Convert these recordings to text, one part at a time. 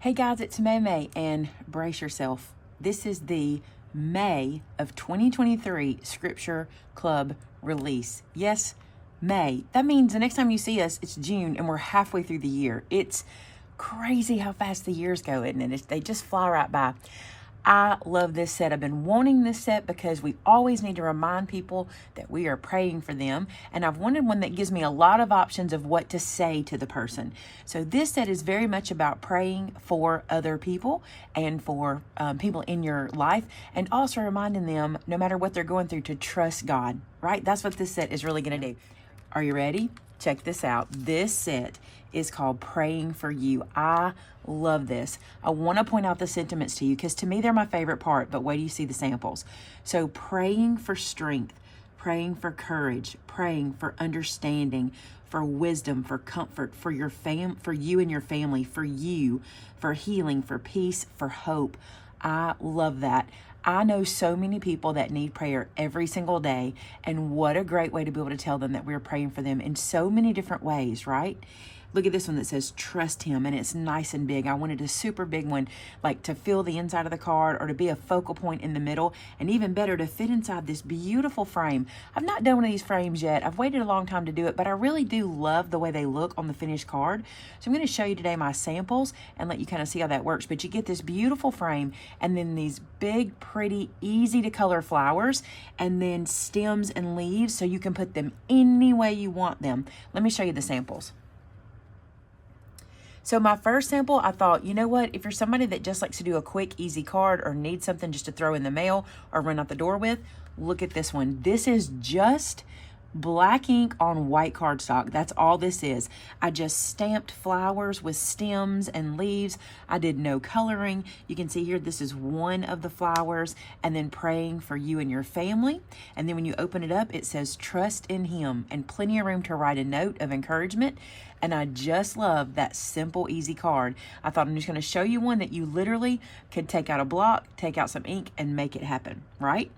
Hey guys, it's Maymay, and brace yourself. This is the May of 2023 Scripture Club release. Yes, May. That means the next time you see us, it's June, and we're halfway through the year. It's crazy how fast the years go, isn't it? They just fly right by. I love this set. I've been wanting this set because we always need to remind people that we are praying for them. And I've wanted one that gives me a lot of options of what to say to the person. So this set is very much about praying for other people and for people in your life, and also reminding them, no matter what they're going through, to trust God, right? That's what this set is really going to do. Are you ready? Check this out. This set is called Praying for You. I love this. I want to point out the sentiments to you because to me they're my favorite part, but wait till you see the samples. So praying for strength, praying for courage, praying for understanding, for wisdom, for comfort, for your for you and your family, for you, for healing, for peace, for hope. I love that. I know so many people that need prayer every single day, and what a great way to be able to tell them that we're praying for them in so many different ways, right? Look at this one that says trust him, and it's nice and big. I wanted a super big one, like to fill the inside of the card or to be a focal point in the middle, and even better, to fit inside this beautiful frame. I've not done one of these frames yet. I've waited a long time to do it, but I really do love the way they look on the finished card. So I'm going to show you today my samples and let you kind of see how that works. But you get this beautiful frame and then these big, pretty, easy to color flowers, and then stems and leaves so you can put them any way you want them. Let me show you the samples. So my first sample, I thought, you know what? If you're somebody that just likes to do a quick, easy card or needs something just to throw in the mail or run out the door with, look at this one. This is just black ink on white cardstock. That's all this is. I just stamped flowers with stems and leaves. I did no coloring. You can see here, this is one of the flowers, and then praying for you and your family. And then when you open it up, it says trust in him, and plenty of room to write a note of encouragement. And I just love that simple, easy card. I thought I'm just going to show you one that you literally could take out a block, take out some ink, and make it happen, right?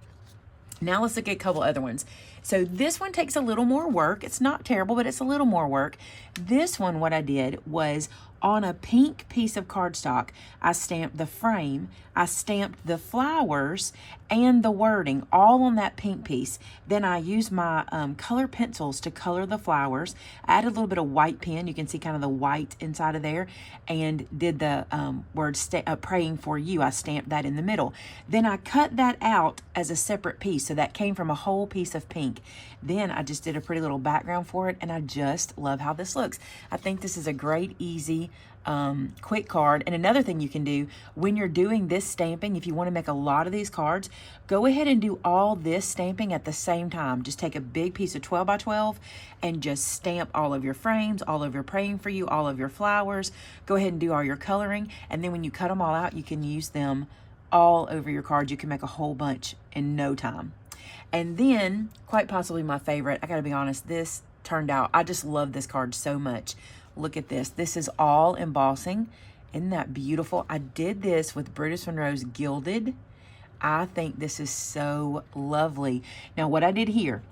Now let's look at a couple other ones. So this one takes a little more work. It's not terrible, but it's a little more work. This one, what I did was on a pink piece of cardstock, I stamped the frame, I stamped the flowers and the wording all on that pink piece. Then I used my color pencils to color the flowers. I added a little bit of white pen. You can see kind of the white inside of there, and did the word praying for you. I stamped that in the middle. Then I cut that out as a separate piece. So that came from a whole piece of pink. Then I just did a pretty little background for it, and I just love how this looks. I think this is a great, easy, quick card. And another thing you can do when you're doing this stamping, if you want to make a lot of these cards, go ahead and do all this stamping at the same time. Just take a big piece of 12 by 12 and just stamp all of your frames, all of your praying for you, all of your flowers. Go ahead and do all your coloring, and then when you cut them all out, you can use them all over your cards. You can make a whole bunch in no time. And then, quite possibly my favorite, I gotta be honest, this turned out, I just love this card so much. Look at this. This is all embossing. Isn't that beautiful? I did this with Brutus Monroe's Gilded. I think this is so lovely. Now, what I did here,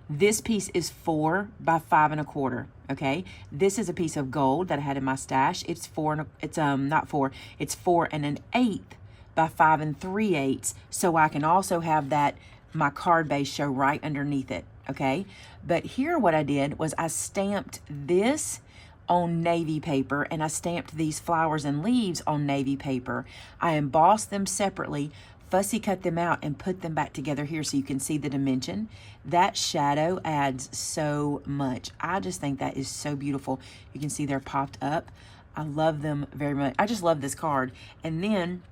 this piece is 4 by 5 1/4. Okay, this is a piece of gold that I had in my stash. It's 4 1/8 by 5 3/8, so I can also have that my card base show right underneath it. Okay, but here what I did was I stamped this on navy paper, and I stamped these flowers and leaves on navy paper. I embossed them separately, fussy cut them out, and put them back together here so you can see the dimension. That shadow adds so much. I just think that is so beautiful. You can see they're popped up. I love them very much. I just love this card. And then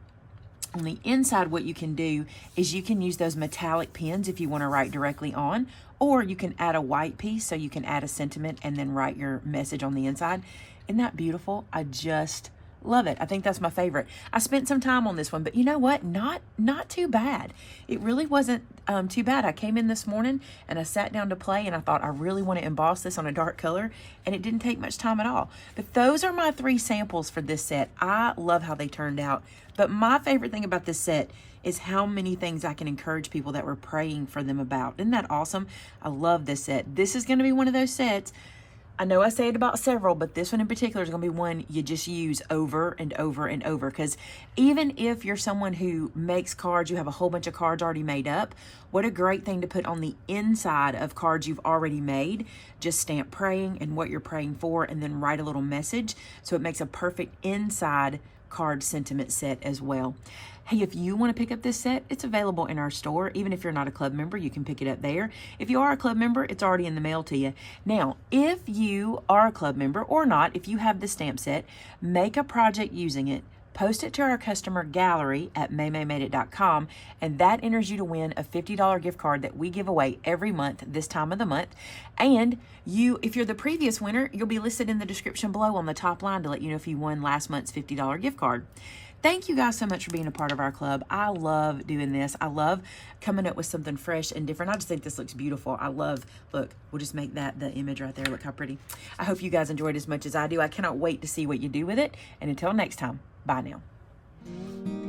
on the inside, what you can do is you can use those metallic pens if you want to write directly on, or you can add a white piece so you can add a sentiment and then write your message on the inside. Isn't that beautiful? I just love it. I think that's my favorite. I spent some time on this one, but you know what? Not too bad. It really wasn't too bad. I came in this morning and I sat down to play, and I thought I really want to emboss this on a dark color, and it didn't take much time at all. But those are my 3 samples for this set. I love how they turned out. But my favorite thing about this set is how many things I can encourage people that we're praying for them about. Isn't that awesome? I love this set. This is going to be one of those sets I know I say it about several, but this one in particular is going to be one you just use over and over and over. Because even if you're someone who makes cards, you have a whole bunch of cards already made up, what a great thing to put on the inside of cards you've already made. Just stamp praying and what you're praying for, and then write a little message. So it makes a perfect inside card sentiment set as well. Hey, if you want to pick up this set, it's available in our store. Even if you're not a club member, you can pick it up there. If you are a club member, it's already in the mail to you. Now, if you are a club member or not, if you have the stamp set, make a project using it. Post it to our customer gallery at MaymayMadeIt.com, and that enters you to win a $50 gift card that we give away every month this time of the month. And if you're the previous winner, you'll be listed in the description below on the top line to let you know if you won last month's $50 gift card. Thank you guys so much for being a part of our club. I love doing this. I love coming up with something fresh and different. I just think this looks beautiful. Look, we'll just make that the image right there. Look how pretty. I hope you guys enjoyed as much as I do. I cannot wait to see what you do with it. And until next time, bye now.